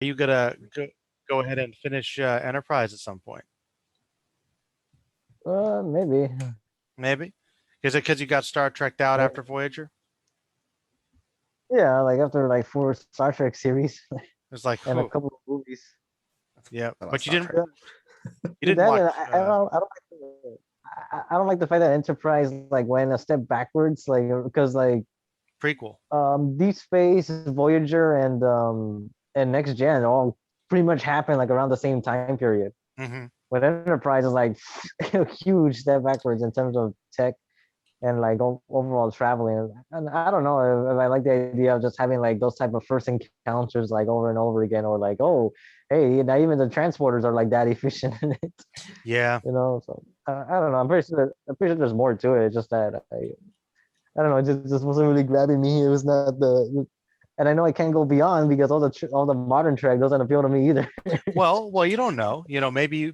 Are you gonna go ahead and finish Enterprise at some point? Maybe. Maybe. Is it because you got Star Trek out Yeah, after Voyager? yeah, like after like 4 Star Trek series It's like, and a whew, couple of movies. yeah. I like But you Star didn't Trek. you didn't That watch and I don't like the fact that Enterprise like went a step backwards, like because like prequel. Deep Space, Voyager, and Next Gen all pretty much happened like around the same time period. Hmm. But Enterprise is like a huge step backwards in terms of tech and like overall traveling. And I don't know if I like the idea of just having like those type of first encounters like over and over again, or like, oh, hey, now even the transporters are like that efficient in it, Yeah. you know. So I don't know. I'm pretty sure there's more to it. It's just that I don't know. It just wasn't really grabbing me. It was not and I know I can't go beyond because all the modern track doesn't appeal to me either. Well, you don't know. Maybe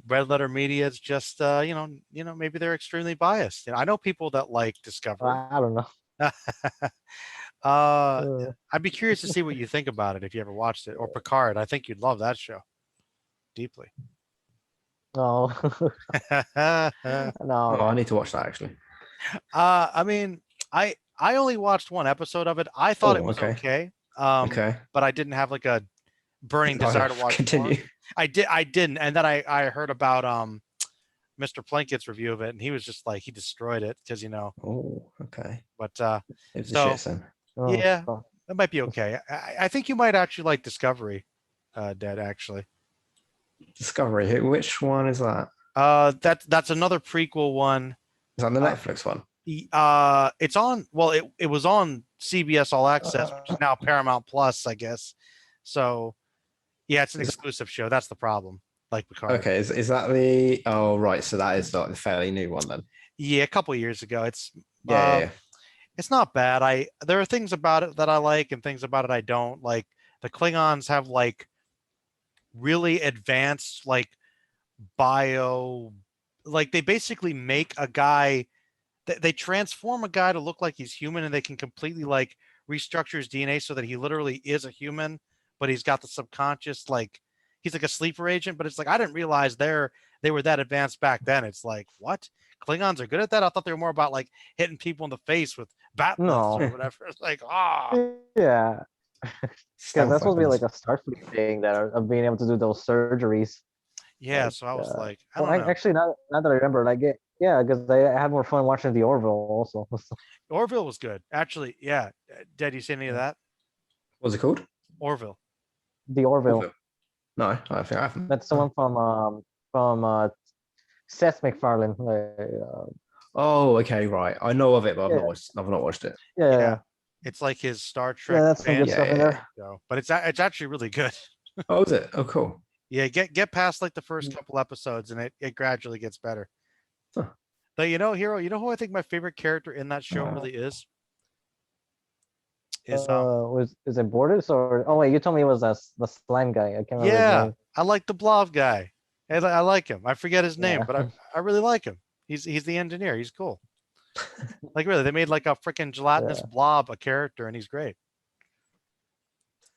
Red Letter Media is just maybe they're extremely biased. I know people that like Discovery. I don't know. uh, Uh, I'd be curious to see what you think about it if you ever watched it, or Picard. I think you'd love that show deeply. no, Oh, no. I need to watch that actually. I mean, I only watched one episode of it. I thought it Oh, was okay. okay. Okay. But I didn't have like a burning Oh, desire to watch more. continue. I didn't, and then I heard about Mr. Plinkett's review of it, and he was just like he destroyed it because Oh, okay. But It was a shit so then. Oh, yeah, oh. that might be okay. I think you might actually like Discovery, Dead actually. Discovery. Which one is that? That's another prequel one. Is that the Uh, Netflix one? it's on. Well, it was on CBS All Access, which is Uh, now Paramount Plus, I guess. So yeah, it's an is exclusive show. That's the problem. Like Picard. okay. Is that the? Oh, right. So that is like the fairly new one then. Yeah, a couple years ago. Yeah, yeah, Uh, yeah. it's not bad. There are things about it that I like and things about it I don't like. The Klingons have like really advanced like bio, like they basically make a guy, they transform a guy to look like he's human, and they can completely like restructure his DNA so that he literally is a human, but he's got the subconscious, like he's like a sleeper agent. But it's like I didn't realize they were that advanced back then. It's like, what? Klingons are good at that? I thought they were more about like hitting people in the face with batleths or No. whatever. It's like, ah. Yeah, because Stealth that's supposed to be like weapons. a Starfleet thing that are of being able to do those surgeries. Yeah, Like, so I was like, I well, don't know. actually, not that I remember, like, yeah, because I had more fun watching the Orville also. Orville was good. Actually, yeah. Did you see any of that? What's it called? Orville. The Orville. Orville. No, I think I haven't. That's the one from Seth MacFarlane. Oh, okay, right. I know of it, but I've Yeah, not watched. I've not watched it. Yeah. yeah, It's like his Star yeah. Trek That's some good fan Yeah, stuff in yeah, yeah. there. show, but it's actually really good. Oh, is it? Oh, cool. Yeah, get past like the first couple episodes, and it gradually gets better. Huh. Though Hero, you know who I think my favorite character in that show really is? Is Was is it Borders or? Oh wait, you told me it was the slime guy. I can't remember his yeah, name. I like the Blob guy. I like him. I forget his name, Yeah, but I really like him. He's the engineer. He's cool. Like really, they made like a freaking gelatinous yeah. blob a character, and he's great.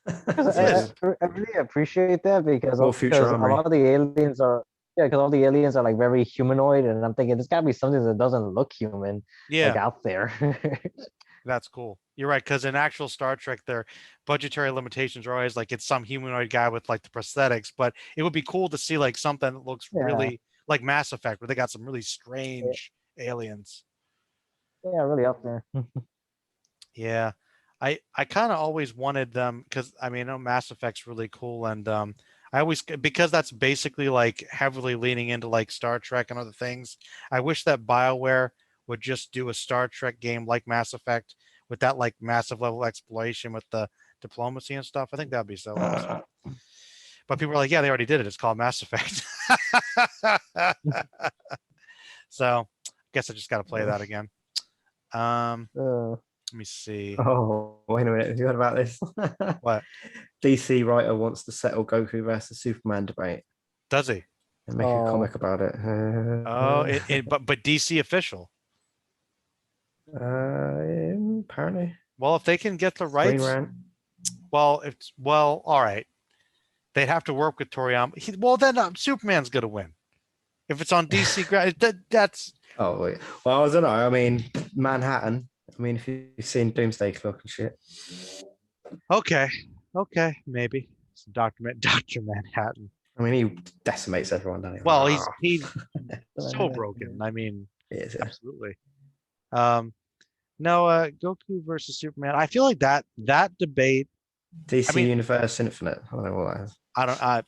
Because He is. I really appreciate that Or because a Futurama. lot of the aliens are yeah because all the aliens are like very humanoid, and I'm thinking there's got to be something that doesn't look human like Yeah, out there. that's cool. You're right, because in actual Star Trek, their budgetary limitations are always like it's some humanoid guy with like the prosthetics. But it would be cool to see like something that looks Yeah, really like Mass Effect, where they got some really yeah, strange aliens. yeah, really up there. Yeah, I kind of always wanted them because I mean, I know Mass Effect's really cool, and I always because that's basically like heavily leaning into like Star Trek and other things. I wish that BioWare would just do a Star Trek game like Mass Effect with that like massive level exploration with the diplomacy and stuff. I think that'd be so awesome. But people are like, yeah, they already did it. It's called Mass Effect. So I guess I just got to play that again. Uh, Let me see. Oh, wait a minute. Have you heard about this? What DC writer wants to settle Goku versus Superman debate does he? and make a oh, comic about it. Oh, but DC official. Apparently, Well, if they can get the Screen rights, Rant. all right. they'd have to work with Toriyama. Well, then Superman's gonna win if it's on DC. That's Oh wait. Well, I don't know. I mean, Manhattan. I mean, if you've seen Doomsday Clock and shit. okay. Okay, maybe it's Doctor Manhattan. I mean, he decimates everyone, doesn't he? Well, Ah, he's so broken. I mean, he is, yeah. absolutely. No, Goku versus Superman. I feel like that debate. DC I mean- Universe Infinite. I don't know what that is.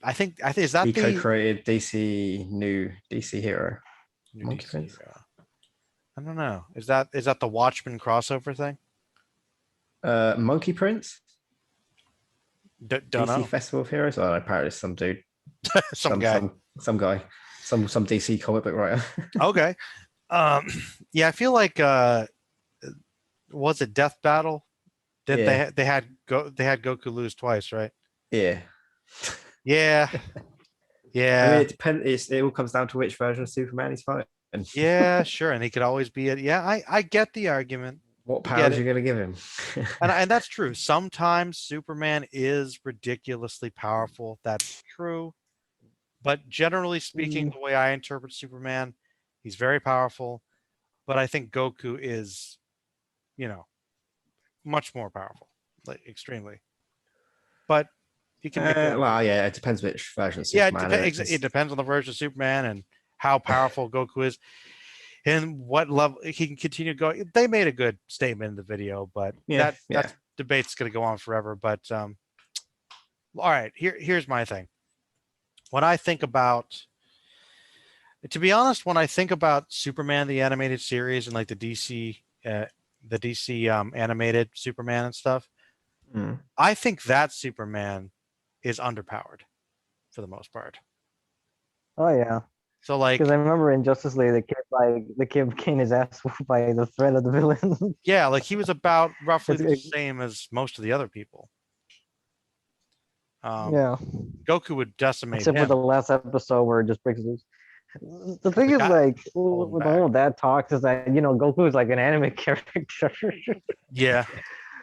I think is that He the co-created DC new DC hero. new Monkey DC, Prince? I don't know. Is that the Watchmen crossover thing? Monkey Prince. Don't DC know. Festival of Heroes. Oh, apparently it's some dude. Some guy. Some guy. Some DC comic book writer. Okay. Yeah, I feel like was it Death Battle? Did Yeah. they had Goku lose twice, right? Yeah. Yeah. I Yeah. mean, it depends. It all comes down to which version of Superman he's fighting. Yeah, sure. And he could always be it. Yeah, I get the argument. What Get powers it. you gonna give him? And that's true. Sometimes Superman is ridiculously powerful. That's true. But generally speaking, the way I interpret Superman, he's very powerful. But I think Goku is, much more powerful, like extremely. But you can make that. Well, yeah, it depends which version of Yeah, Superman. it depends on the version of Superman and how powerful Goku is and what level he can continue going. They made a good statement in the video, but Yeah, that debate's going to go on forever. But all right, here's my thing. When I think about, to be honest, when I think about Superman the animated series and like the DC animated Superman and stuff, Mm. I think that Superman is underpowered for the most part. Oh yeah, So like, because I remember in Justice League, the kid getting his ass whooped by the threat of the villain. yeah, like he was about roughly the It's- same as most of the other people. Yeah, Goku would decimate except for him. the last episode where it just breaks loose. The thing The is, guy- like, hold him with back. all of that talks, is that Goku is like an anime character. Yeah,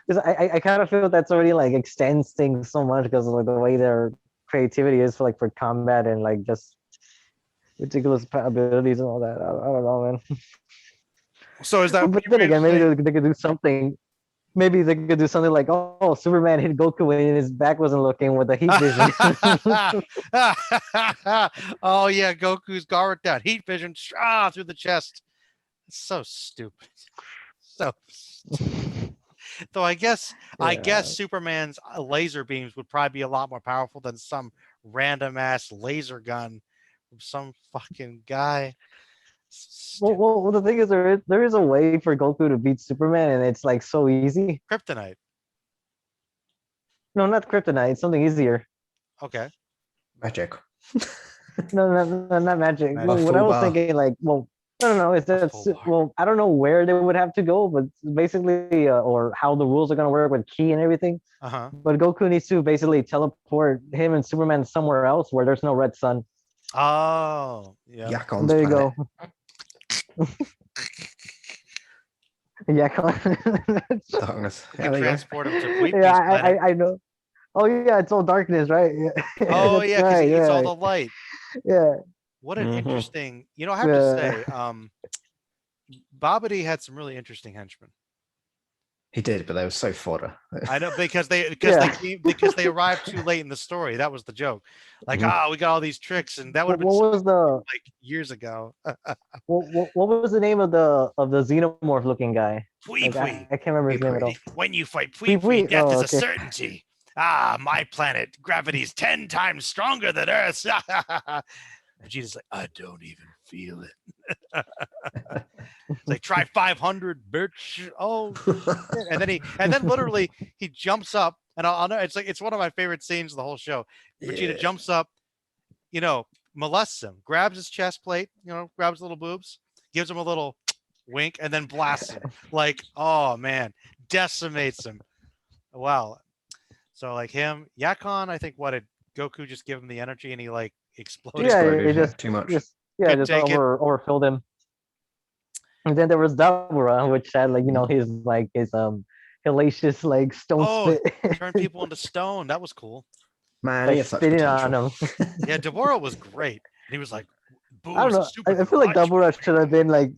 Because I kind of feel that's already like extends things so much because of like the way their creativity is for combat and like just ridiculous abilities and all that. I don't know, man. so is that? But then again, maybe they could do something. Maybe they could do something like, oh, Superman hit Goku when his back wasn't looking with the heat vision. Oh yeah, Goku's guard down, heat vision through the chest. It's so stupid. So stupid. Though I guess Yeah. Superman's laser beams would probably be a lot more powerful than some random ass laser gun from some fucking guy. Well, the thing is, there is a way for Goku to beat Superman, and it's like so easy. Kryptonite. No, not kryptonite. It's something easier. Okay. Magic. No, not magic. Magic. Well, A what I full was bar. thinking, like, well, I don't know. Is that full bar. well? I don't know where they would have to go, but basically, or how the rules are gonna work with ki and everything. Uh-huh. But Goku needs to basically teleport him and Superman somewhere else where there's no red sun. Oh, yeah. Yakon's There you planet. go. Yeah, Darkness. We Yeah, can there you go. transport him to Queepee's yeah, planet. I know. Oh yeah, it's all darkness, right? Yeah. Oh That's yeah, because he right, eats all yeah, the light. yeah. What an Mhm. interesting. I have to Yeah. say, Babidi had some really interesting henchmen. He did, but they were so fodder. I know because Yeah. they arrived too late in the story. That was the joke. Like, Mhm. we got all these tricks, and that would What, have been what was the like years ago. what was the name of the xenomorph looking guy? Pui Like, Pui. I can't remember his name at all. When you fight Pui Pui Pui, Pui? death Oh, is a okay. certainty. My planet, gravity's 10 times stronger than Earth's. Vegeta's like, I don't even feel it. It's like, try 500, bitch. Oh, shit. And then literally he jumps up, and I'll know it's one of my favorite scenes of the whole show. Vegeta Yeah. jumps up, molests him, grabs his chest plate, grabs his little boobs, gives him a little wink, and then blasts him. Like, oh man, decimates him. Wow. So like him, Yakon, I think what did Goku just give him the energy and he like exploded? Yeah, Exploded, it just too much. Couldn't take it. overfilled him. And then there was Dabura, which had his his hellacious like stone Oh, spit. Turn people into stone. That was cool. Man, he like has such spitting on potential. him. Yeah, Deborah was great. And he was like, Boo I don't is a know. super I feel like garage Dabura should have boy." been like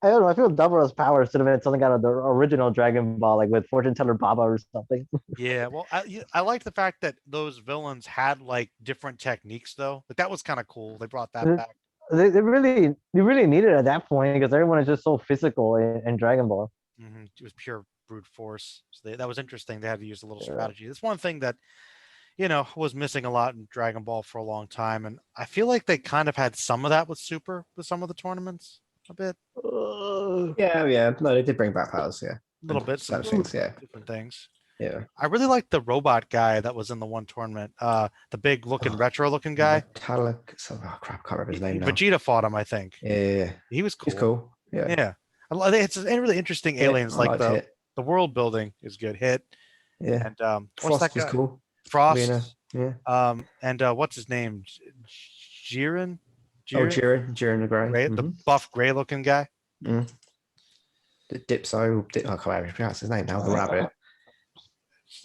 I don't know. I feel Dabura's power should have been something out of the original Dragon Ball, like with Fortune Teller Baba or something. Yeah, well, I like the fact that those villains had like different techniques though. Like that was kind of cool. They brought that back. They really needed it at that point because everyone is just so physical in Dragon Ball. It was pure brute force. So that was interesting. They had to use a little Yeah. strategy. That's one thing that was missing a lot in Dragon Ball for a long time, and I feel like they kind of had some of that with Super with some of the tournaments a bit, Yeah. No, they did bring back powers. Yeah, a little bit, some certain things. Yeah, different things. yeah. I really liked the robot guy that was in the one tournament. The big looking Oh, retro looking guy. Metallic. Oh crap, can't remember his name now. Vegeta fought him, I think. Yeah, He was cool. he's cool. Yeah, Yeah. It's a really interesting aliens. I Like liked Hit. the world building is good. Hit. Yeah, And what's Frost that was guy? cool. Frost. Lena, yeah. And what's his name? Jiren. Oh, Jiren the Grey. Gray, the buff gray looking guy. The Dipso. I can't remember to pronounce his name now. The rabbit.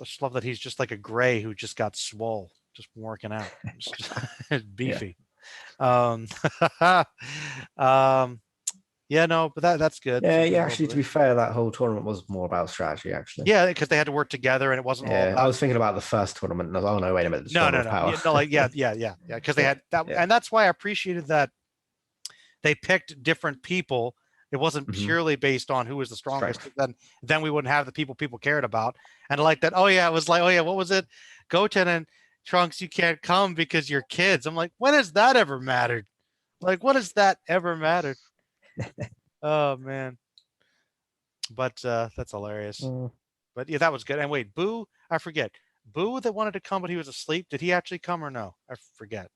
I just love that he's just like a gray who just got swole, just working out, beefy. Yeah, no, but that's good. Yeah. Actually, to be fair, that whole tournament was more about strategy. Actually. Yeah, because they had to work together, and it wasn't all. Yeah, About... I was thinking about the first tournament. And I was, oh no, wait a minute. No. Power. Yeah, no, like yeah. Because they had that, and that's why I appreciated that they picked different people. It wasn't purely based on who was the strongest. Then we wouldn't have the people cared about. And I like that. Oh yeah, it was like, oh yeah, what was it? Goten and Trunks, you can't come because you're kids. I'm like, when has that ever mattered? Like, what has that ever mattered? Oh man. But that's hilarious. But yeah, that was good. And wait, Boo, I forget. Boo that wanted to come, but he was asleep. Did he actually come or no? I forget.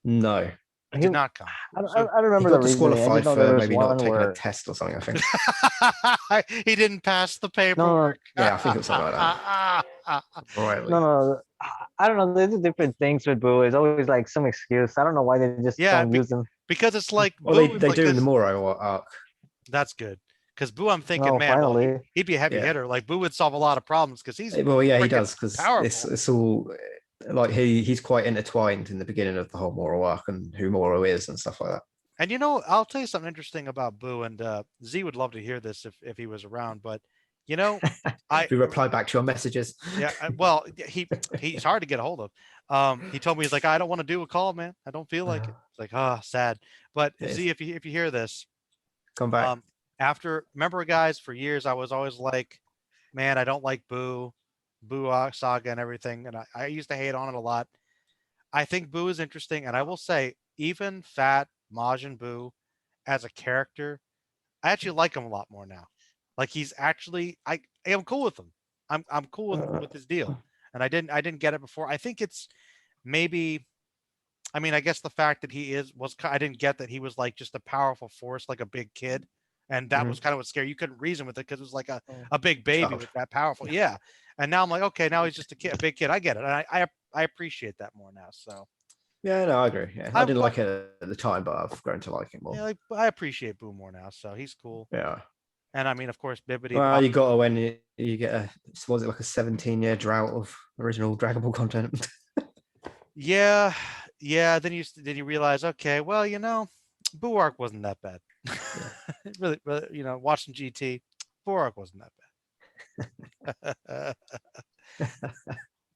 No. He did not come. I don't remember He the got reasoning. disqualified for maybe not taking a test or something. I think. He didn't pass the paperwork. Yeah, I think it was something like that. Right. No. I don't know. There's different things with Boo. It's always like some excuse. I don't know why they just don't use him. Because it's like well, Boo, they like do in the Moro arc. That's good. Because Boo, I'm thinking, man, finally. he'd be a heavy hitter. Like Boo would solve a lot of problems because he's well, yeah, he does because powerful. It's all like he's quite intertwined in the beginning of the whole Moro arc and who Moro is and stuff like that. And I'll tell you something interesting about Boo, and Z would love to hear this if he was around. But we reply back to your messages. Yeah, well, he's hard to get a hold of. He told me, he's like, I don't want to do a call, man. I don't feel like it. It's like, sad. But Z, if you hear this, come back. Remember, guys, for years I was always like, man, I don't like Boo Saga and everything, and I used to hate on it a lot. I think Boo is interesting, and I will say, even Fat Majin Buu as a character, I actually like him a lot more now. Like he's actually, I am cool with him. I'm cool with his deal, and I didn't get it before. I think it's maybe, I mean, I guess the fact that I didn't get that he was like just a powerful force, like a big kid. And that was kind of what scary. You couldn't reason with it because it was like a big baby with that powerful. Yeah. And now I'm like, okay, now he's just a big kid. I get it. And I appreciate that more now. So. Yeah, no, I agree. Yeah, I didn't like it at the time, but I've grown to like him more. Yeah, I appreciate Boo more now. So he's cool. Yeah. And I mean, of course, Bibbidi. Well, you got to when you get was it like a 17-year drought of original Dragon Ball content? Yeah. Then you realize, okay, well, Boo arc wasn't that bad. Yeah. really, watching GT, Boo arc wasn't that bad.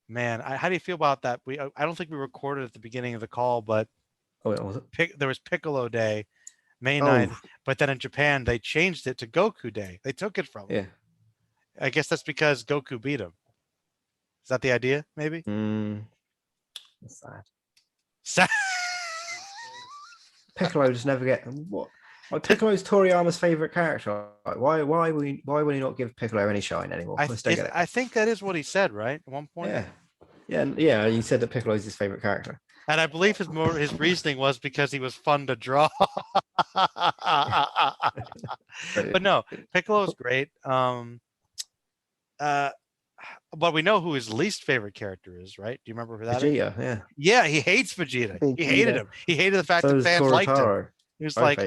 Man, how do you feel about that? I don't think we recorded at the beginning of the call, but was it? There was Piccolo Day, May 9th, but then in Japan they changed it to Goku Day. They took it from him. Yeah. I guess that's because Goku beat him. Is that the idea? Maybe. That's sad. Sad. Piccolo just never get what. Like Piccolo's Toriyama's favorite character. Like, why will he not give Piccolo any shine anymore? I think that is what he said, right? At one point. Yeah. He said that Piccolo's his favorite character. And I believe his reasoning was because he was fun to draw. But no, Piccolo's great. But we know who his least favorite character is, right? Do you remember who that is? Vegeta, yeah. Yeah, he hates Vegeta. He hated him. He hated the fact that fans liked him. He was like,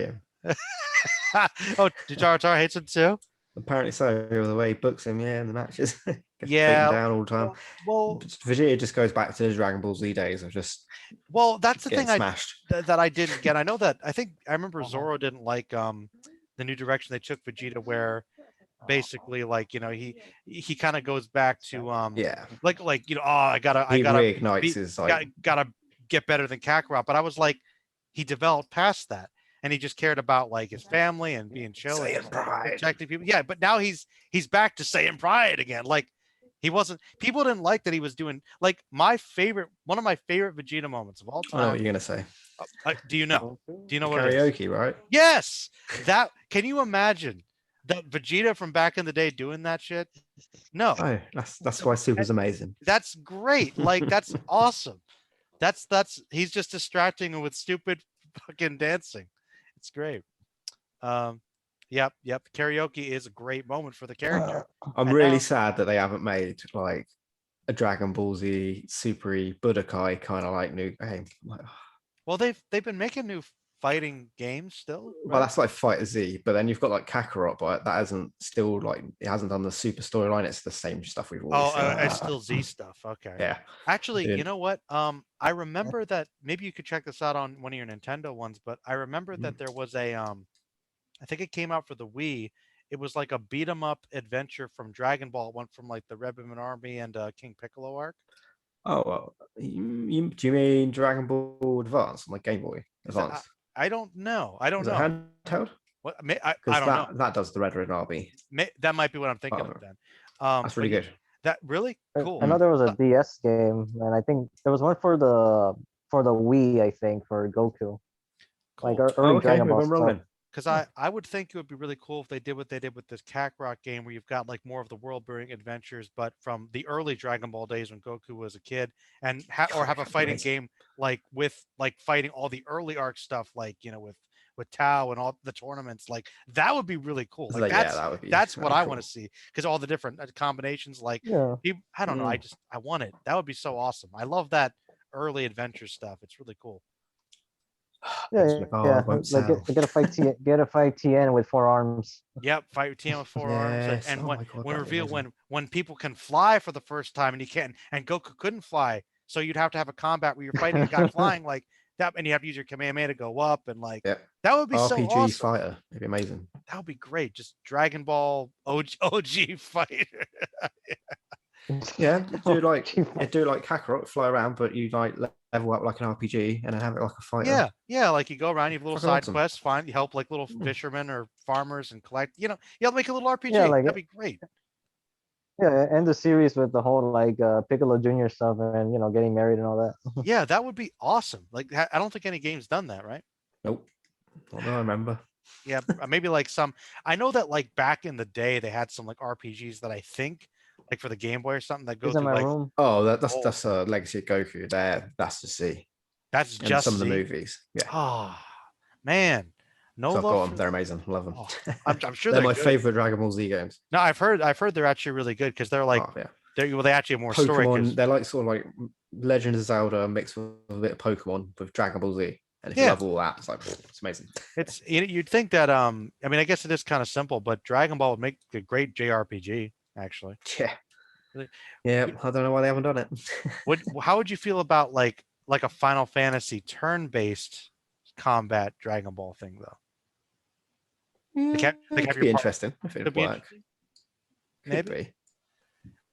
oh, Taro hates him too? Apparently so, the way he books him, in the matches. Gets Yeah. beaten down all the time. Well, Vegeta just goes back to the Dragon Ball Z days of just that's the getting thing smashed. that I didn't get. I know that I remember Zoro didn't like the new direction they took Vegeta, where basically like he kind of goes back to Yeah, like oh I he gotta reignites be his like. gotta get better than Kakarot, but I was like he developed past that and he just cared about like his family and being chill and Saiyan just pride. protecting people. Yeah, but now he's back to saying pride again. Like he wasn't. People didn't like that he was doing like one of my favorite Vegeta moments of all I know what time. you're gonna say. Do you know? Do you know The what it is? karaoke, right? Yes, that. Can you imagine that Vegeta from back in the day doing that shit? No, Oh, that's why Super's amazing. that's great. Like that's awesome. That's he's just distracting with stupid fucking dancing. It's great. Um, yep. Karaoke is a great moment for the character. I'm And really now- sad that they haven't made like a Dragon Ball Z Super Budokai kind of like new game. Like, Well, they've been making new fighting games still. well, Right? that's like Fighter Z, but then you've got like Kakarot, but that hasn't still like it hasn't done the super storyline. It's the same stuff we've always Oh, seen. it's still Z stuff. Okay. Yeah, Actually, It- you know what? I remember that maybe you could check this out on one of your Nintendo ones, but I remember that there was a I think it came out for the Wii. It was like a beat 'em up adventure from Dragon Ball. It went from like the Red Ribbon Army and King Piccolo arc. Oh well, do you mean Dragon Ball Advance on like Game Boy Is that, Advance? I don't know. I don't Is it know. handheld? What I Because don't know. that does the Red Red RB. That might be what I'm thinking Oh, of then. That's But really good. that really cool. I know there was a DS game, and I think there was one for the Wii. I think for Goku, like Cool. early Okay, Dragon we've Ball been stuff. rolling. Because I would think it would be really cool if they did what they did with this Kakarot game, where you've got like more of the world-building adventures, but from the early Dragon Ball days when Goku was a kid, and or have a fighting Amazing. game like with like fighting all the early arc stuff, like with Tao and all the tournaments. Like that would be really cool. Like Yeah, that would be. that's that'd what be I cool. want to see because all the different combinations. Like Yeah, I don't know. I want it. That would be so awesome. I love that early adventure stuff. It's really cool. yeah, Like, won't like sell. get a fight TN with 4 arms. Yep, fight with TM with 4 arms, Yes. and Oh when my God, when that'd be reveal amazing. when people can fly for the first time and you can't, and Goku couldn't fly, so you'd have to have a combat where you're fighting a guy flying like that, and you have to use your Kamehameha to go up, and like Yep. that would be so RPG awesome. fighter. It'd be amazing. That would be great. Just Dragon Ball OG fighter. Yeah, do like Kakarot, fly around, but you like level up like an RPG and then have it like a fighter. Yeah, like you go around, you have little Fucking side awesome. quests, you help like little fishermen or farmers and collect. You have to make a little RPG. Yeah, like That'd be great. Yeah, end the series with the whole like Piccolo Junior stuff and getting married and all that. Yeah, that would be awesome. Like I don't think any game's done that, right? Nope. Not that I remember. Yeah, maybe like some. I know that like back in the day they had some like RPGs that I think like for the Game Boy or something that go He's in through my like room. Oh, Oh. that's a Legacy of Goku. That's to see. that's And just some of the Z. movies. Yeah. Oh man, no So I've love got for them. They're amazing. Love them. Oh, I'm sure they're they're my good. favorite Dragon Ball Z games. No, I've heard they're actually really good because they're like Oh, yeah. they actually have more story. Pokemon. 'Cause- They're like sort of like Legend of Zelda mixed with a bit of Pokemon with Dragon Ball Z. And if you Yeah. love all that, it's like it's amazing. It's you'd think that I mean I guess it is kind of simple, but Dragon Ball would make a great JRPG actually. Yeah. Really- Yeah. I don't know why they haven't done it. How would you feel about like a Final Fantasy turn-based combat Dragon Ball thing though? They have It your could be part- interesting if Could it'd be work. interesting. Could Maybe. be.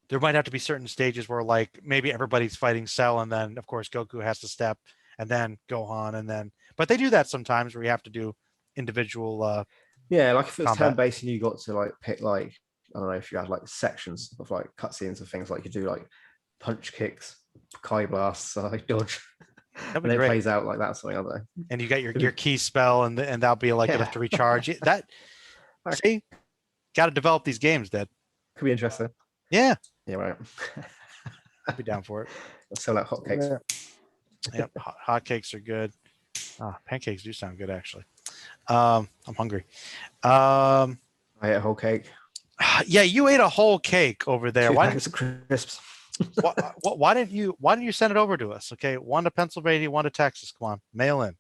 There might have to be certain stages where like maybe everybody's fighting Cell and then of course Goku has to step and then Gohan and then but they do that sometimes where you have to do individual Yeah, like if it's Combat. turn-based and you got to like pick like I don't know if you had like sections of like cutscenes of things like you do like punch kicks, Kai blasts, like dodge. That'd And be it great. plays out like that something, I don't know. And you got your key spell and that'll be like enough Yeah. to recharge it. That see, got to develop these games. That Could be interesting. yeah, Yeah, right. I'd be down for it. Sell out hotcakes. Yeah. Yep, hotcakes are good. Pancakes do sound good actually. I'm hungry. I ate a whole cake. Yeah, you ate a whole cake over there. 2 Why packets of crisps. why didn't you send it over to us? Okay, one to Pennsylvania, one to Texas. Come on, mail in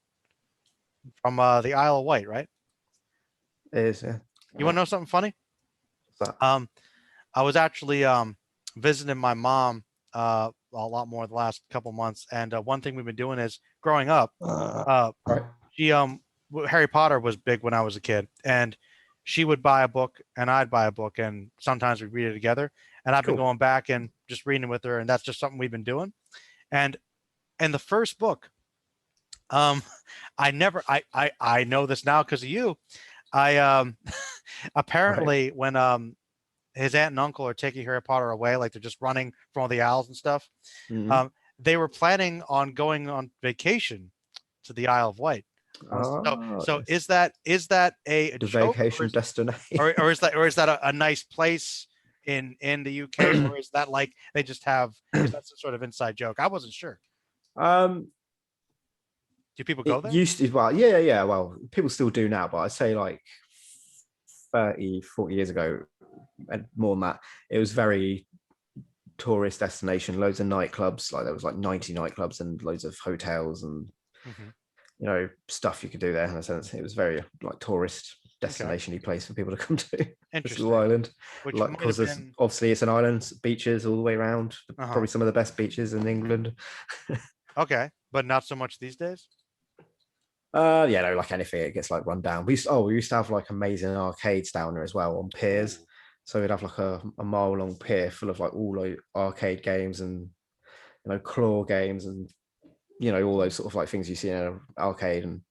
from the Isle of Wight, right? It is, yeah. You want to know something funny? What's that? I was actually visiting my mom a lot more the last couple months, and one thing we've been doing is growing up. Right. She Harry Potter was big when I was a kid, and she would buy a book and I'd buy a book, and sometimes we'd read it together. And I've been Cool. going back and just reading with her, and that's just something we've been doing. And the first book, um, I know this now because of you. I apparently when his aunt and uncle are taking Harry Potter away, like they're just running from all the owls and stuff. Mhm. They were planning on going on vacation to the Isle of Wight. So, Oh, yes. is that a The joke, vacation destination. or is that a nice place in the UK, or is that like they just have is that some sort of inside joke? I wasn't sure. um, Do people go it there? used to, well, yeah. Well, people still do now, but I'd say like 30, 40 years ago, and more than that, it was very tourist destination, loads of nightclubs. Like there was like 90 nightclubs and loads of hotels and Hmm. stuff you could do there. In a sense, it was very like tourist Okay, destination-y place for people to come to. This interesting. little island, Which like might because have been obviously it's an island, beaches all the way around. uh-huh. Probably some of the best beaches in England. Okay, but not so much these days. Yeah, no, like anything, it gets like run down. We used to have like amazing arcades down there as well on piers. Ooh. So we'd have like a mile long pier full of like all like arcade games and claw games and all those sort of like things you see in an arcade. And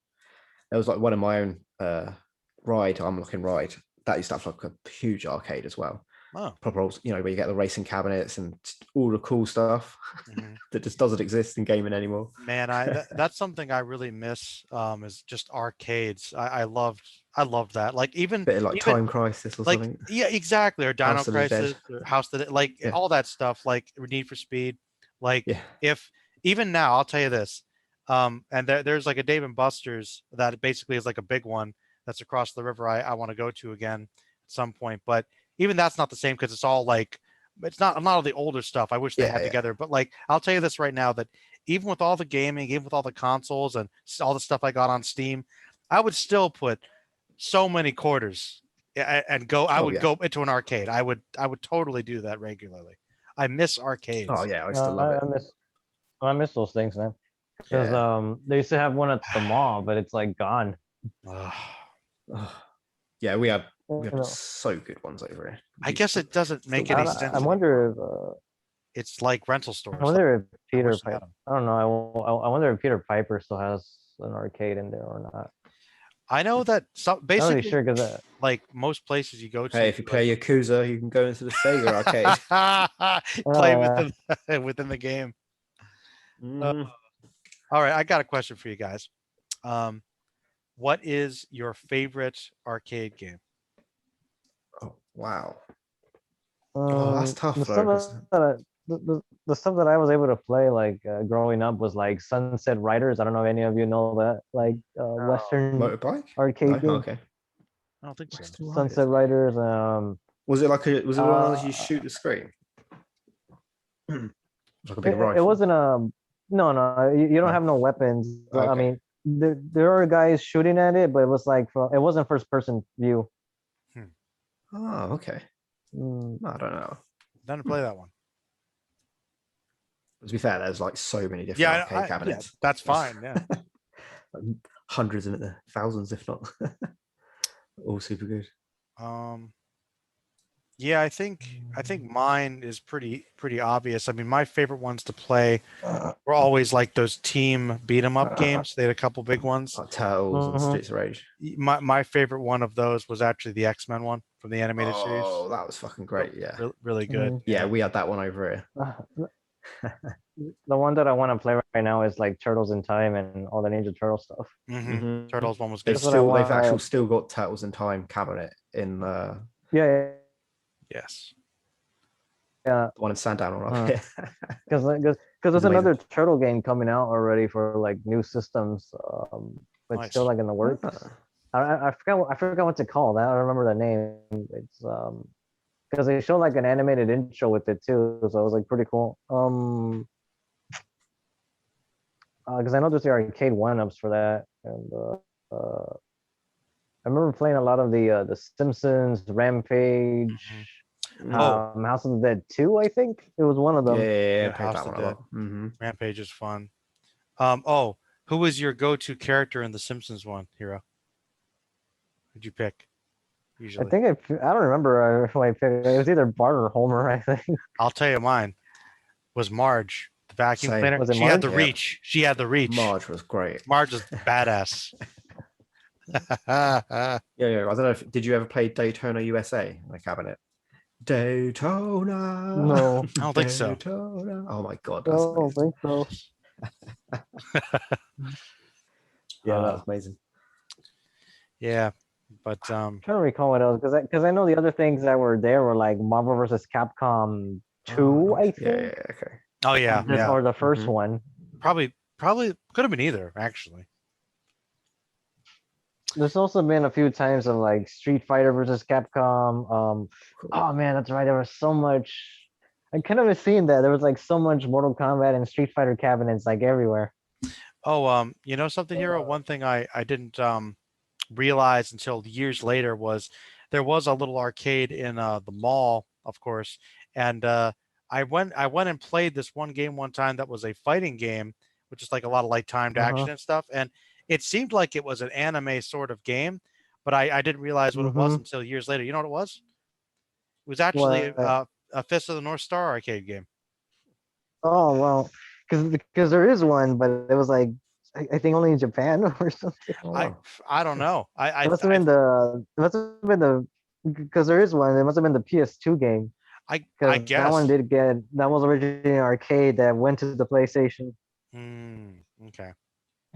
there was like one of my own I'm looking ride that used to have like a huge arcade as well. Oh. Proper old, where you get the racing cabinets and all the cool stuff Mhm. that just doesn't exist in gaming anymore. Man, that's something I really miss. Is just arcades. I loved that. Like Bit of like even Time Crisis or like something. yeah, exactly. Or Dino House of the Dead. Crisis, or House that like Yeah, all that stuff. Like Need for Speed. Like yeah. if even now, I'll tell you this. And there's like a Dave and Buster's that basically is like a big one that's across the river. I want to go to again at some point, but even that's not the same because it's all like it's not all the older stuff. I wish they Yeah, had yeah. together, but like I'll tell you this right now that even with all the gaming, even with all the consoles and all the stuff I got on Steam, I would still put so many quarters and go. I Oh would yeah. go into an arcade. I would totally do that regularly. I miss Oh arcades. yeah, I still love it. I miss those things, man. Because Yeah. they used to have one at the mall, but it's like gone. Ugh. Oh, yeah, we had You know, so good ones over here. I guess it doesn't make Still any do. sense I anymore. wonder if It's like rental I stores. Like, wonder if I Peter wish they had Piper. 'em. I don't know. I wonder if Peter Piper still has an arcade in there or not. I know that some Not really basically sure because like most places you go to, Hey, if you play Yakuza, you can go into the Sega arcade. play yeah. within within the game. Mhm. All right, I got a question for you guys. Um, what is your favorite arcade game? Oh wow. Oh, that's tough The though. stuff that the stuff that I was able to play like growing up was like Sunset Riders. I don't know if any of you know that, like Western Motorbike? No, arcade game. okay. I don't think so. Western Sunset Riders. Riders. Was it was it one of those you Uh, shoot the screen? Like a big it rifle. wasn't a no. You don't No. have no weapons. I Okay. mean, there are guys shooting at it, but it was like it wasn't first person view. Oh, okay. Mm, No, I don't know. Done to play that one. To be fair, there's like so many different Yeah, arcade cabinets. that's fine. Yeah. Hundreds and thousands, if not. All super good. Yeah, I think mine is pretty obvious. I mean, my favorite ones to play were always like those team beat 'em up games. They had a couple big ones. Like Turtles and mhm. Streets of Rage. My favorite one of those was actually the X-Men one from the animated series. Oh, that was fucking great. Yeah. Really good. Mhm. Yeah, we had that one over here. The one that I want to play right now is like Turtles in Time and all the Ninja Turtle stuff. Mhm. Turtles one was They've good. That's what I they've want. actually still got Turtles in Time cabinet in Yeah, Yes. yeah. the one in Sandown or Uh, up here. Because there's amazing. another turtle game coming out already for like new systems, but Nice. still like in the works. I forgot what's it called. I don't remember the name. It's because they show like an animated intro with it too, so it was like pretty cool. Because I know there's the arcade one-ups for that, and I remember playing a lot of the Simpsons, Rampage. Oh. House of the Dead 2, I think it was one of Yeah, them. Yeah, played House that of one a the lot. Hmm. Rampage is fun. Oh, who was your go-to character in the Simpsons one, Hero? Who'd you pick I usually? think I don't remember who I picked. It was either Bart or Homer, I think. I'll tell you mine was Marge, the vacuum Same. cleaner. Was it She had Marge? the Yeah. reach. She had the reach. Marge was great. Marge was badass. Yeah, yeah. I don't know if did you ever play Daytona USA in the cabinet? Daytona. No, I don't think so. Daytona. Oh my god, I that's don't amazing. think so. Yeah, Uh, that's amazing. yeah, but Trying to recall what else because I know the other things that were there were like Marvel versus Capcom 2, Oh, I nice. Yeah, think, yeah, okay. oh yeah, yeah. or the 1st Mhm. one. Probably could have been either actually. There's also been a few times of like Street Fighter versus Capcom. Cool. Oh man, that's right. There was so much. I kind of was seeing that there was like so much Mortal Kombat and Street Fighter cabinets like everywhere. Oh, you know something, Hero? One thing I didn't realize until years later was there was a little arcade in the mall, of course, and I went and played this one game one time that was a fighting game, which is like a lot of like timed Uh-huh. action and stuff, and it seemed like it was an anime sort of game, but I didn't realize what it was Mm-hmm. until years later. You know what it was? It was actually What? a Fist of the North Star arcade game. Oh well, because there is one, but it was like I think only in Japan or something. Oh, I wow. I don't know. It must have been the because there is one. It must have been the PS2 game I because that one guess. did get that was originally an arcade that went to the PlayStation. Okay.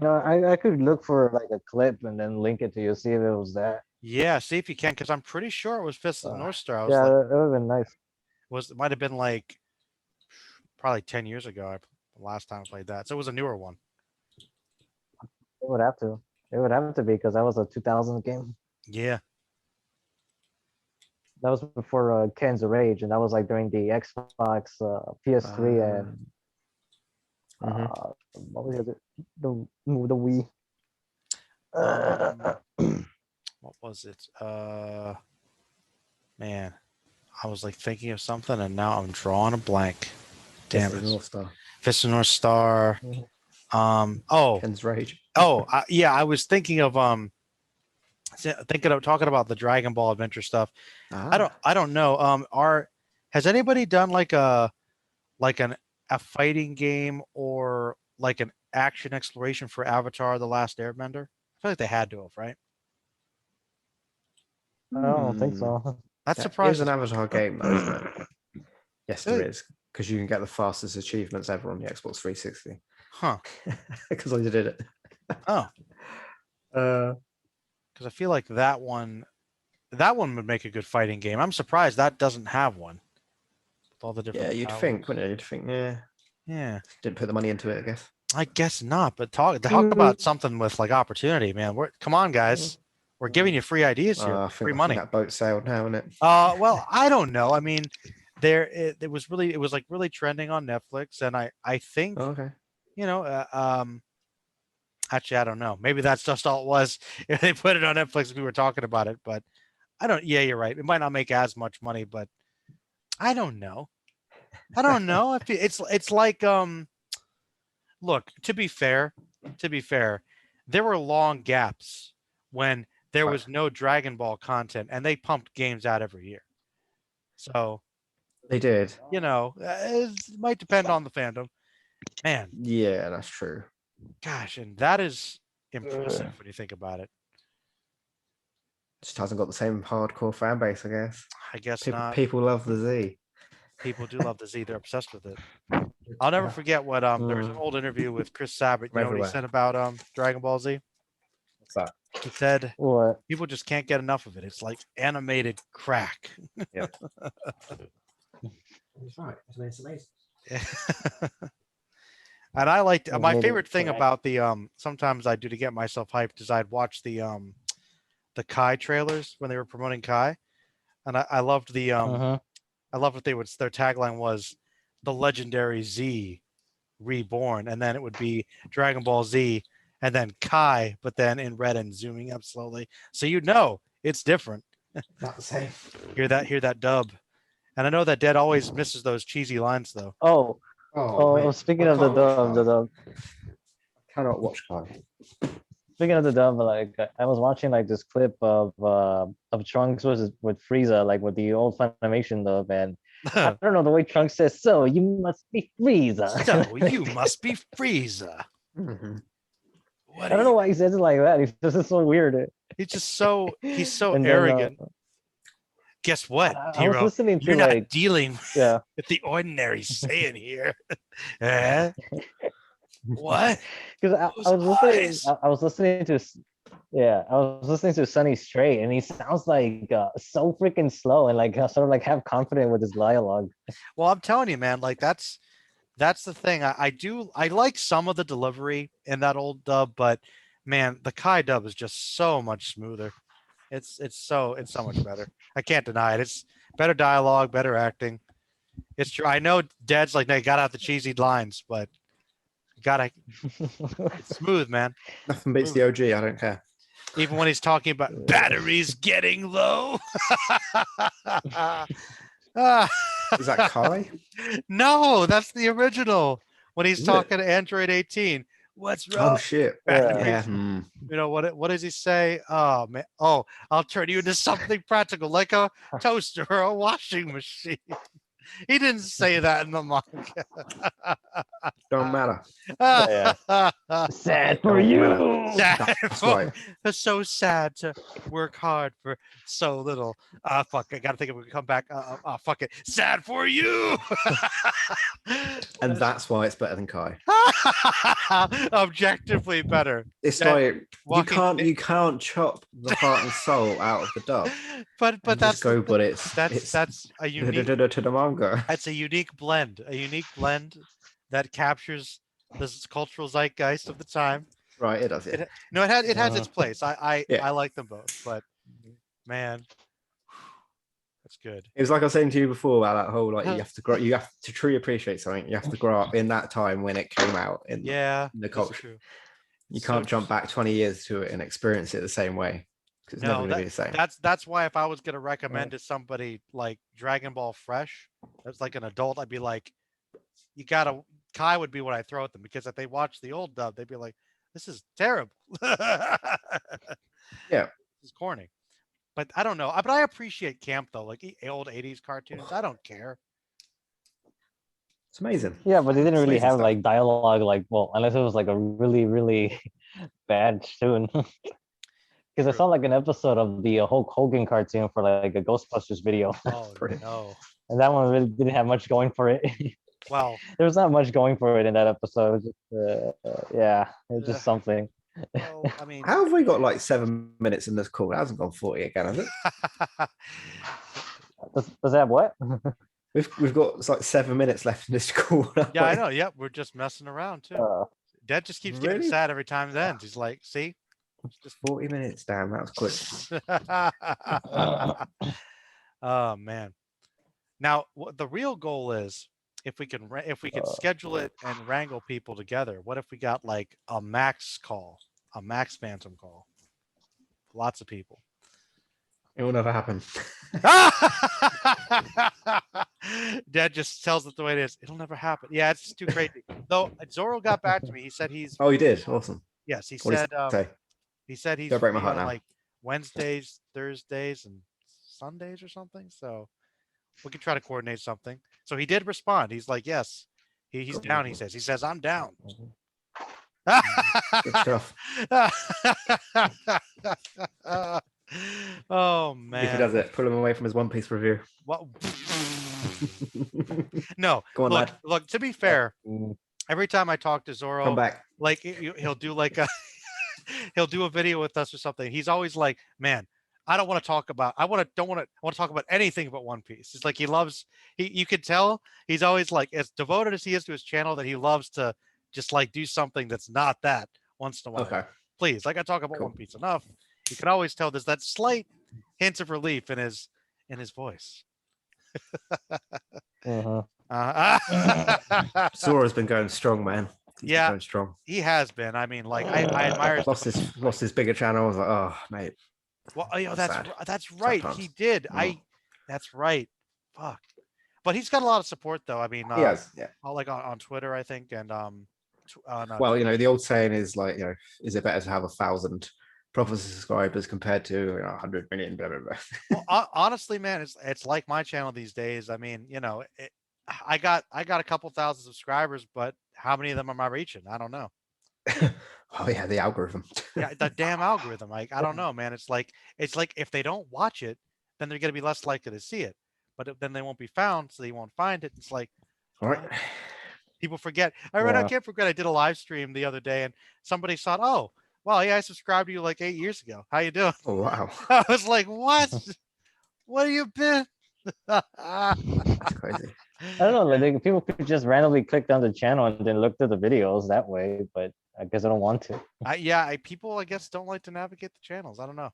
No, I could look for like a clip and then link it to you, see if it was that. Yeah, see if you can, because I'm pretty sure it was Fist of the Uh, North Star. I was yeah, like, that would have been nice. it might have been like probably 10 years ago. The last time I played that, so it was a newer one. It would have to. It would have to be because that was a 2000 game. Yeah. That was before Ken's Rage, and that was like during the Xbox, PS3, and Mhm. what was the other? The Wii. What was it? Man, I was like thinking of something, and now I'm drawing a blank. Damn Fist of the it. North Star. Fist of the North Star. Oh, Ken's Rage. yeah. I was thinking of talking about the Dragon Ball Adventure stuff. Ah. I don't know. Has anybody done like a fighting game or like an action exploration for Avatar: The Last Airbender? I feel like they had to have, right? I don't think Hmm. so. That That is surprises an me. Avatar game, though, isn't it? Yes, there Really? is. Because you can get the fastest achievements ever on the Xbox 360. Huh. Because I did it. Oh, Uh, because I feel like that one would make a good fighting game. I'm surprised that doesn't have one with all the different. yeah, you'd powers. think, wouldn't you? You'd think, yeah. Yeah, Didn't put the money into it, I guess. I guess not. But talk about something with like opportunity, man. Come on, guys. We're giving you free ideas here, I free think money. that boat sailed now, isn't it? Well, I don't know. I mean, it was like really trending on Netflix, and I think Oh, okay. you know, actually, I don't know. Maybe that's just all it was. If they put it on Netflix, we were talking about it, but I don't. Yeah, you're right. It might not make as much money, but I don't know. I don't know. It's like look, to be fair, there were long gaps when there Right. was no Dragon Ball content, and they pumped games out every year. So They did. it might depend on the fandom. Man, Yeah, that's true. gosh, and that is impressive when you think about it. Just hasn't got the same hardcore fan base, I guess. I guess People, not. people love the Z. People do love the Z. They're obsessed with it. I'll never forget what there was an old interview with Chris Sabat. You know what he Everywhere. said about Dragon Ball Z? What's that? He said What? people just can't get enough of it. It's like animated crack. He's right. It's amazing. And I liked my Animated favorite thing crack. about the sometimes I do to get myself hyped is I'd watch the Kai trailers when they were promoting Kai, and I loved the I loved what their tagline was, the legendary Z reborn, and then it would be Dragon Ball Z and then Kai, but then in red and zooming up slowly, so it's different. Not the same. Hear that dub. And I know that Dead always misses those cheesy lines though. Oh, mate, speaking I of the can't watch dub, the Kai. dub. Cannot watch Kai. Speaking of the dub, like I was watching like this clip of Trunks with Frieza, like with the old Funimation dub, and I don't know the way Trunks says, "So you must be Frieza." So you must be Frieza. Mhm. What I are don't know you? why he says it like that. He's just so weird. He's so And then, arrogant. Guess what, I was hero? listening to You're not like dealing yeah, with the ordinary Saiyan here. Eh? What? because Those I was listening. eyes. I was listening to yeah, I was listening to Sunny Strait, and he sounds like so freaking slow and like sort of like half confident with his dialogue. Well, I'm telling you, man, like that's the thing. I like some of the delivery in that old dub, but man, the Kai dub is just so much smoother. It's so much better. I can't deny it. It's better dialogue, better acting. It's true. I know Dead's like they got out the cheesy lines, but you gotta it's smooth, man. Nothing beats the OG. I don't care. Even when he's talking about batteries getting low. Ah, Is that Kai? no, that's the original. When he's Is it? talking to Android 18. What's wrong? Oh shit. Batteries. Yeah. hmm. You know what does he say? Oh man. Oh, I'll turn you into something practical, like a toaster or a washing machine. He didn't say that in the manga. Don't matter. Sad for Don't you. matter. Sad That's for- right. It's so sad to work hard for so little. Fuck, I gotta think if we can come back. Fuck it. Sad for you. And that's why it's better than Kai. Objectively better. It's Yeah, like walking- you can't chop the heart and soul out of the dub. But and that's just go, but it's that's a unique to the manga. That's a unique blend that captures this cultural zeitgeist of the time. Right, it does it. No, it has its place. I Yeah. like them both, but man, that's good. It was like I was saying to you before about that whole like you have to truly appreciate something. You have to grow up in that time when it came out in Yeah, the that's culture. true. You So can't jump true. back 20 years to it and experience it the same way. 'Cause it's never No, going to be the same. that's why if I was gonna recommend to somebody like Dragon Ball Fresh, that's like an adult, I'd be like, you gotta Kai would be what I throw at them because if they watch the old dub, they'd be like, this is terrible. Yeah. This is corny. But I don't know. But I appreciate camp though, like old 80s cartoons. I don't care. It's amazing. Yeah, but they didn't It's really amazing have stuff. like dialogue, like well, unless it was like a really, really bad tune. Because I True. saw like an episode of the Hulk Hogan cartoon for like a Ghostbusters video, Oh Brilliant. no. and that one really didn't have much going for it. Well, There was not much going for it in that episode. It was just, yeah, it was just something. well, I mean, How have we got like 7 minutes in this call? It hasn't gone 40 again, has it? Does that have what? We've got it's like 7 minutes left in this call. yeah, I know. Yep, we're just messing around too. Dad just keeps getting Really? sad every time it ends. He's like, see? Just 40 minutes. Damn, that was quick. Oh man. Now, what the real goal is, if we can schedule it and wrangle people together, what if we got like a max call, a max phantom call? Lots of people. It will never happen. Dad just tells it the way it is. It'll never happen. Yeah, it's just too crazy. Though Zoro got back to me. He said he's Oh, you did. Awesome. yes. He What did said he say? he said he's Don't break my free heart on, now. like Wednesdays, Thursdays, and Sundays or something. So we could try to coordinate something. So he did respond. He's like, yes, he's down. He says I'm down. Good stuff. Oh If he man. does it, pull him away from his One Piece review. What? No. Go on, look, lad. look. To be fair, Mm, every time I talk to Zoro, Come back. like he'll do like a he'll do a video with us or something. He's always like, man, I don't want to talk about I want to talk about anything but One Piece. It's like he loves you could tell he's always like as devoted as he is to his channel that he loves to just like do something that's not that once in a while. Okay. Please, like I talk about Cool. One Piece enough. You can always tell there's that slight hint of relief in his voice. uh-huh. Sora's been going strong, man. He's been Yeah. going strong. He has been. I mean, like I admire his Lost his bigger channel. I was like, oh, mate. Well, Sad. that's right. times. He did. That's right. Fuck. but he's got a lot of support though. I mean, Yes, yeah. like on Twitter, I think, and on Well, Twitch. the old saying is like, is it better to have 1,000 proper subscribers compared to 100 million? Blah blah blah. Well, honestly, man, it's like my channel these days. I mean, I got a couple thousand subscribers, but how many of them am I reaching? I don't know. Oh yeah, the algorithm. Yeah, the damn algorithm. Like, I don't know, man. It's like if they don't watch it, then they're gonna be less likely to see it. But then they won't be found, so they won't find it. It's like All right. people forget. I Yeah. can't forget. I did a live stream the other day, and somebody saw, oh, well, yeah, I subscribed to you like 8 years ago. How you doing? Oh wow, I was like, what? What have you been? that's crazy. I don't know, like people could just randomly click on the channel and then look through the videos that way, but I guess I don't want to. People, I guess, don't like to navigate the channels. I don't know.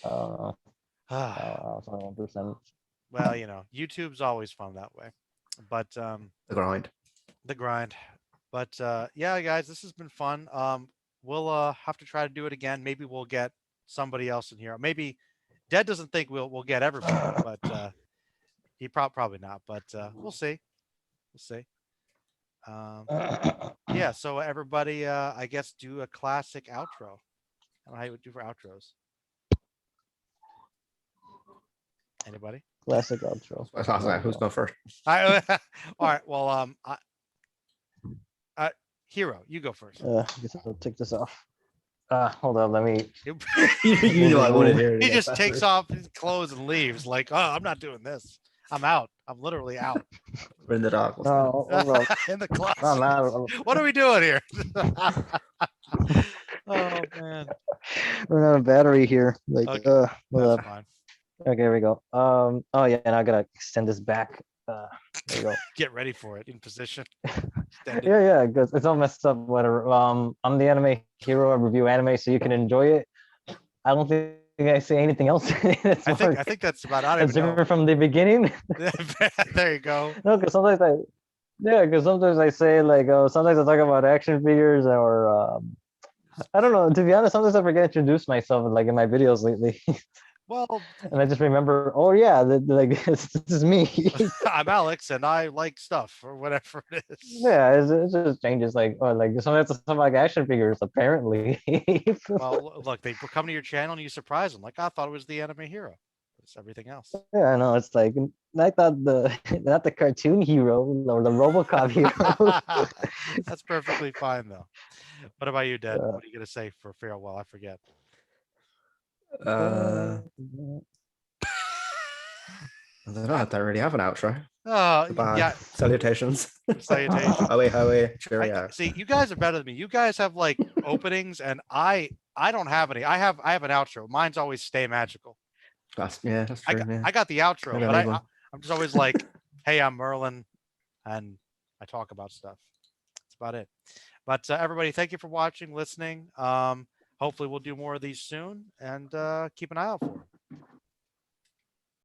Uh, Well, 1%. YouTube's always fun that way, but The grind. the grind. But yeah, guys, this has been fun. We'll have to try to do it again. Maybe we'll get somebody else in here. Maybe Dead doesn't think we'll get everybody, but he probably not. But we'll see. We'll see. Yeah. So everybody, I guess, do a classic outro. I don't know how you would do for outros. Anybody? Classic outro. I was like, who's going first? All right. Well, Hero, you go first. I guess I'll take this off. Hold on, let me. You know I wanted to hear it He again. just takes off his clothes and leaves. Like, oh, I'm not doing this. I'm out. I'm literally out We're in the dark. What's going on? No, hold on. in the closet. No, no, What are we doing here? Oh man, we're out of battery here. Like, Okay, hold that's up. fine. Okay, here we go. Oh yeah, and I gotta extend this back. There you go. Get ready for it in position. Extend it. Yeah, because it's all messed up. Whatever. I'm the anime hero. I review anime so you can enjoy it. I don't think I say anything else. It's I more- think that's about. I don't it's even know. different from the beginning. There you go. No, because sometimes I say like, sometimes I talk about action figures or I don't know. To be honest, sometimes I forget to introduce myself like in my videos lately, Well, and I just remember, oh yeah, like this is me. I'm Alex, and I like stuff or whatever it is. Yeah, it just changes. Like, or like sometimes it's something like action figures. Apparently, Well, look, they come to your channel and you surprise them. Like, I thought it was the anime hero. It's everything else. yeah, I know. It's like I thought not the cartoon hero or the RoboCop hero. That's perfectly fine, though. What about you, Dad? Uh, What are you gonna say for farewell? I forget. I don't know. I don't really have an outro. Oh, Goodbye. yeah. Salutations. Salutations. Hoey, cheerio. See, you guys are better than me. You guys have like openings, and I don't have any. I have an outro. Mine's always stay magical. That's I true. got, Yeah. I got the outro, I don't but need one. I'm just always like, hey, I'm Merlin, and I talk about stuff. That's about it. But everybody, thank you for watching, listening. Hopefully, we'll do more of these soon, and keep an eye out for them.